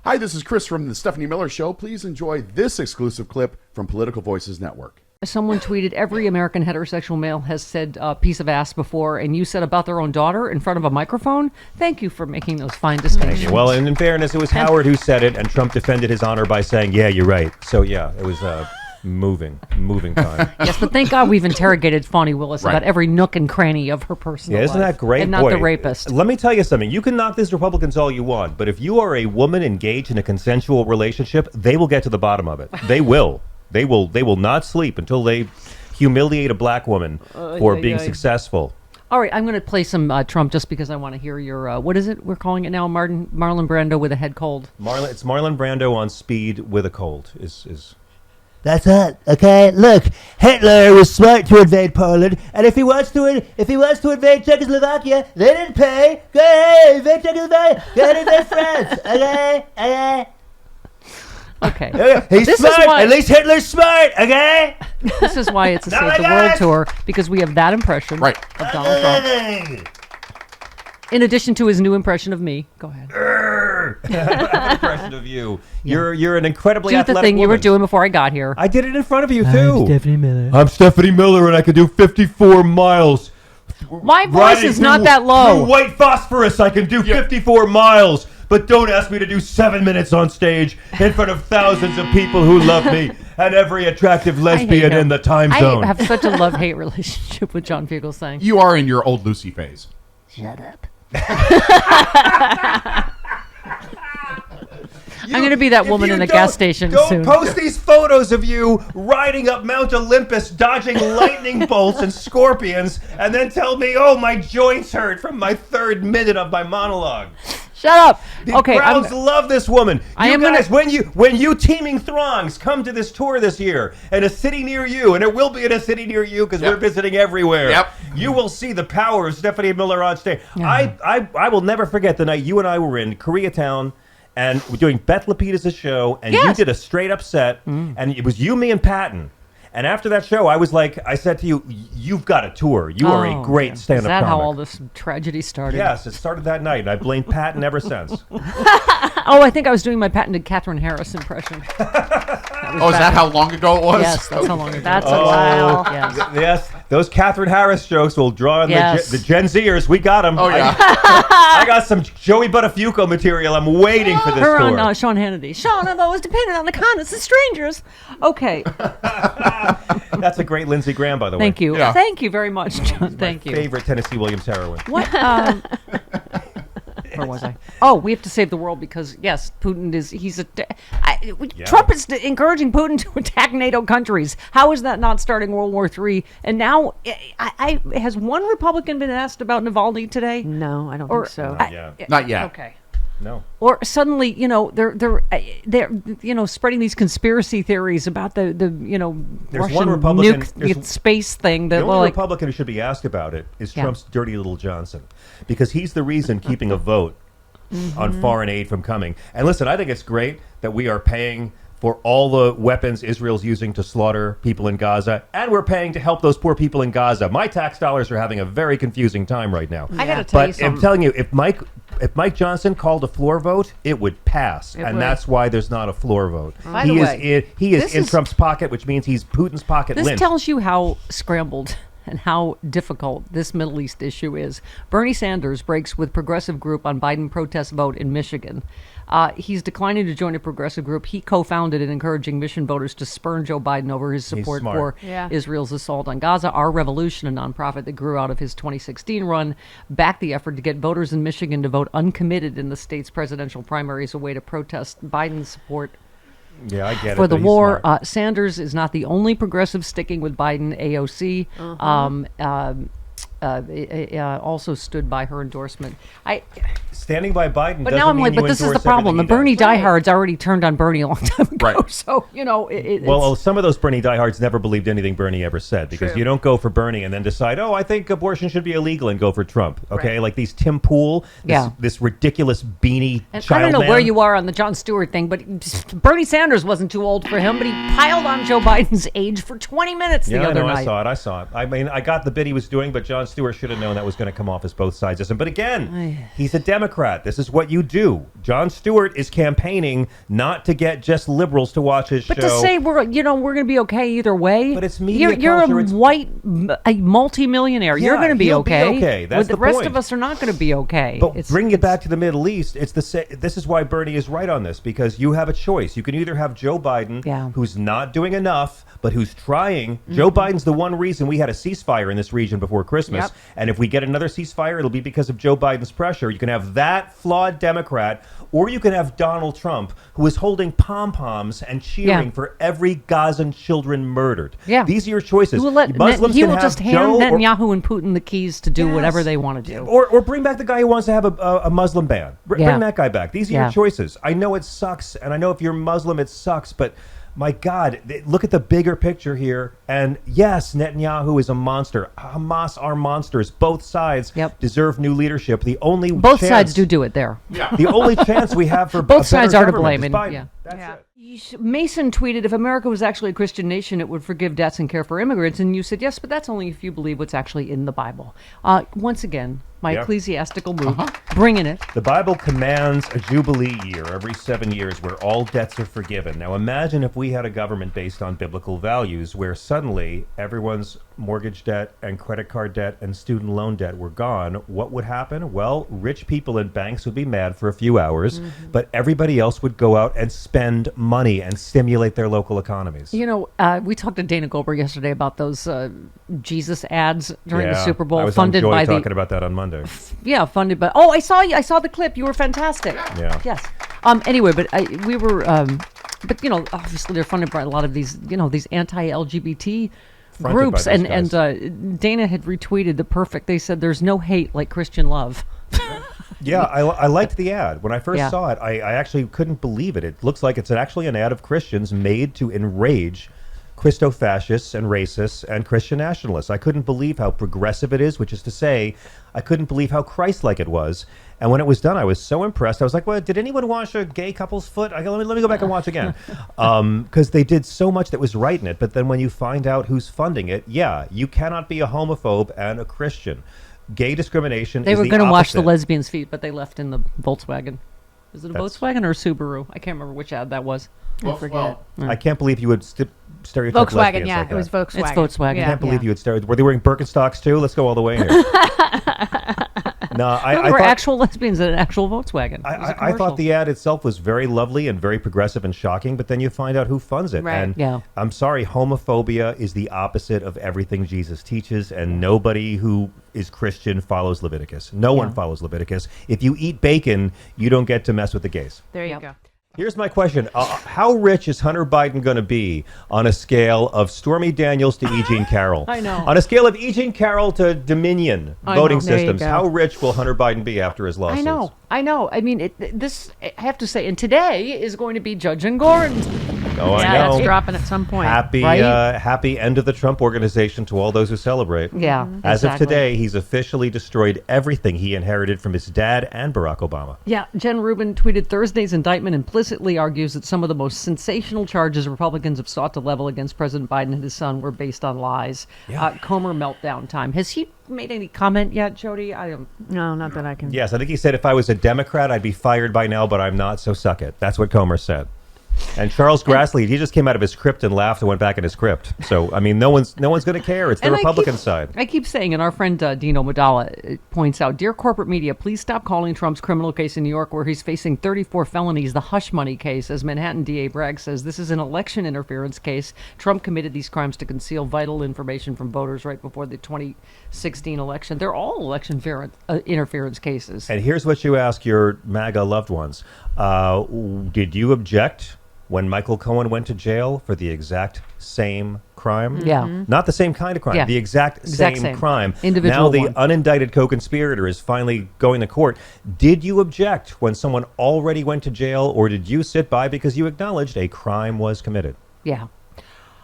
Hi, this is Chris from the Stephanie Miller Show. Please enjoy this exclusive clip from Political Voices Network. Someone tweeted, every American heterosexual male has said piece of ass before, and you said about their own daughter in front of a microphone? Thank you for making those fine distinctions. Thank you. Well, and in fairness, it was Howard who said it, and Trump defended his honor by saying, yeah, you're right. So, yeah, it was moving time. Yes, but thank God we've interrogated Fawny Willis about every nook and cranny of her personal life. Isn't that great? And not the rapist. Let me tell you something. You can knock these Republicans all you want, but if you are a woman engaged in a consensual relationship, they will get to the bottom of it. They will. They will not sleep until they humiliate a black woman for being successful. All right, I'm going to play some Trump just because I want to hear your, what is it we're calling it now? Marlon Brando with a head cold. It's Marlon Brando on speed with a cold. That's it, okay? Look, Hitler was smart to invade Poland, and if he wants to invade Czechoslovakia, they didn't pay. Go ahead, invade Czechoslovakia. Go ahead, invade France. Okay. He's smart. At least Hitler's smart, okay? This is why it's a Save the World tour, because we have that impression of Donald Trump. In addition to his new impression of me. Go ahead. Impression of you. You're an incredibly athletic the thing woman. You were doing before I got here. I did it in front of you, too. I'm Stephanie Miller. I'm Stephanie Miller, and I can do 54 miles. My voice is not that low. Through white phosphorus, I can do 54 miles. But don't ask me to do 7 minutes on stage in front of thousands of people who love me and every attractive lesbian in the time zone. I have such a love-hate relationship with John Fugelsang. You are in your old Lucy phase. Shut up. I'm going to be that woman in the gas station soon. Don't post these photos of you riding up Mount Olympus, dodging lightning bolts and scorpions, and then tell me, oh, my joints hurt from my third minute of my monologue. Shut up. The crowds love this woman. When you teeming throngs come to this tour this year in a city near you, and it will be in a city near you because we're visiting everywhere, you will see the power of Stephanie Miller on stage. I will never forget the night you and I were in Koreatown, and we're doing Beth Lapidus' show, and you did a straight-up set, and it was you, me, and Patton. And after that show, I said to you, you've got a tour. You are a great stand-up comic. Is that how all this tragedy started? Yes, it started that night, and I blamed Patton ever since. I think I was doing my patented Catherine Harris impression. Is that how long ago it was? Yes, that's how long ago. That's a while. Yes, those Catherine Harris jokes will draw on the Gen Zers. We got them. Oh, yeah. I got some Joey Buttafuoco material. I'm waiting for this Her tour. on Sean Hannity. Sean, I've always depended on the kindness of strangers. Okay. That's a great Lindsey Graham, by the way. Thank you. Yeah. Thank you very much, John. Thank you. Favorite Tennessee Williams heroine. What? Where was I? Oh, we have to save the world because, yes, Putin is, Trump is encouraging Putin to attack NATO countries. How is that not starting World War III? And now, has one Republican been asked about Navalny today? No, I don't think so. Not yet. Okay. No. Or suddenly, they're spreading these conspiracy theories about the Russian nuke space thing. The only Republican who should be asked about it is Trump's dirty little Johnson, because he's the reason keeping a vote on foreign aid from coming. And listen, I think it's great that we are paying for all the weapons Israel's using to slaughter people in Gaza, and we're paying to help those poor people in Gaza. My tax dollars are having a very confusing time right now. I got to tell you something. I'm telling you, if Mike Johnson called a floor vote, it would pass, that's why there's not a floor vote. By the way, he is in Trump's pocket, which means he's Putin's pocket lint. This tells you how scrambled and how difficult this Middle East issue is. Bernie Sanders breaks with progressive group on Biden protest vote in Michigan. He's declining to join a progressive group he co-founded in encouraging mission voters to spurn Joe Biden over his support for Israel's assault on Gaza. Our Revolution, a nonprofit that grew out of his 2016 run, backed the effort to get voters in Michigan to vote uncommitted in the state's presidential primaries, a way to protest Biden's support I get for the war. Sanders is not the only progressive sticking with Biden. AOC also stood by her endorsement. Standing by Biden. But now I'm like, but this is the problem. The Bernie diehards already turned on Bernie a long time ago. Right. So, some of those Bernie diehards never believed anything Bernie ever said, because you don't go for Bernie and then decide, I think abortion should be illegal, and go for Trump. Okay. Right. Like these Tim Pool, this ridiculous beanie child I don't know man. where you are on the Jon Stewart thing, but Bernie Sanders wasn't too old for him, but he piled on Joe Biden's age for 20 minutes the other night. I saw it. I mean, I got the bit he was doing, but Jon Stewart should have known that was going to come off as both sidesism. But again, he's a Democrat. This is what you do. Jon Stewart is campaigning not to get just liberals to watch his show. But to say we're going to be okay either way. But it's media You're culture. A multi-millionaire. Yeah, you're going to be he'll okay. be okay. That's the rest of us are not going to be okay. But bringing it back to the Middle East, this is why Bernie is right on this, because you have a choice. You can either have Joe Biden, who's not doing enough, but who's trying. Joe Biden's the one reason we had a ceasefire in this region before Christmas. And if we get another ceasefire, it'll be because of Joe Biden's pressure. You can have that flawed Democrat, or you can have Donald Trump, who is holding pom-poms and cheering for every Gazan children murdered. These are your choices. He will just hand Netanyahu and Putin the keys to do whatever they want to do. Or bring back the guy who wants to have a Muslim ban. Bring that guy back. These are your choices. I know it sucks, and I know if you're Muslim it sucks, but my God, look at the bigger picture here. And yes, Netanyahu is a monster. Hamas are monsters. Both sides deserve new leadership. Both sides do it there. The only chance we have for both sides are to blame. That's it. Mason tweeted, if America was actually a Christian nation, it would forgive debts and care for immigrants. And you said, yes, but that's only if you believe what's actually in the Bible. Once again, my ecclesiastical move, bringing it. The Bible commands a jubilee year every 7 years where all debts are forgiven. Now imagine if we had a government based on biblical values where suddenly everyone's mortgage debt and credit card debt and student loan debt were gone. What would happen? Well, rich people and banks would be mad for a few hours, but everybody else would go out and spend money and stimulate their local economies. We talked to Dana Goldberg yesterday about those Jesus ads during the Super Bowl. I was funded on Joy by talking about that on Monday. Yeah, funded by. Oh, I saw the clip. You were fantastic. Yeah. Yes. Anyway, but we were. But obviously they're funded by a lot of these. These anti-LGBT groups, and Dana had retweeted the perfect. They said there's no hate like Christian love. Yeah, I liked the ad. When I first saw it, I actually couldn't believe it. It looks like it's actually an ad of Christians made to enrage Christo-fascists and racists and Christian nationalists. I couldn't believe how progressive it is, which is to say, I couldn't believe how Christ-like it was. And when it was done, I was so impressed. I was like, well, did anyone wash a gay couple's foot? Let me go back and watch again. Because they did so much that was right in it. But then when you find out who's funding it, you cannot be a homophobe and a Christian. Gay discrimination They is were the going to wash the opposite. lesbians' feet, but they left in the Volkswagen. Is it a Volkswagen or a Subaru? I can't remember which ad that was. I forget. I can't believe you would stereotype Volkswagen, lesbians yeah, like it was that. Volkswagen. It's Volkswagen. I can't believe you would stereotype. Were they wearing Birkenstocks too? Let's go all the way here. No, There were actual lesbians in an actual Volkswagen. I thought the ad itself was very lovely and very progressive and shocking, but then you find out who funds it. Right. And I'm sorry, homophobia is the opposite of everything Jesus teaches, and nobody who is Christian follows Leviticus. No one follows Leviticus. If you eat bacon, you don't get to mess with the gays. There you go. Here's my question. How rich is Hunter Biden going to be on a scale of Stormy Daniels to E. Jean Carroll? I know. On a scale of E. Jean Carroll to Dominion voting There you systems, go. how rich will Hunter Biden be after his lawsuits? I know. I mean, I have to say, and today is going to be Judge and Gordon. Oh, Yeah, I know. that's dropping at some point. Happy end of the Trump organization to all those who celebrate. Yeah, As of exactly. today, he's officially destroyed everything he inherited from his dad and Barack Obama. Yeah, Jen Rubin tweeted Thursday's indictment implicitly argues that some of the most sensational charges Republicans have sought to level against President Biden and his son were based on lies. Comer meltdown time. Has he made any comment yet, Jody? No, not that I can. Yes, I think he said if I was a Democrat, I'd be fired by now, but I'm not, so suck it. That's what Comer said. And Charles Grassley, he just came out of his crypt and laughed and went back in his crypt. So, I mean, no one's going to care. It's the Republican side. I keep saying, and our friend Dino Madala points out, dear corporate media, please stop calling Trump's criminal case in New York, where he's facing 34 felonies, the hush money case. As Manhattan DA Bragg says, this is an election interference case. Trump committed these crimes to conceal vital information from voters right before the 2016 election. They're all election interference cases. And here's what you ask your MAGA loved ones. Did you object when Michael Cohen went to jail for the exact same crime? Yeah. Not the same kind of crime, Yeah. the exact same crime. Individual now the one. unindicted co-conspirator is finally going to court. Did you object when someone already went to jail, or did you sit by because you acknowledged a crime was committed? Yeah.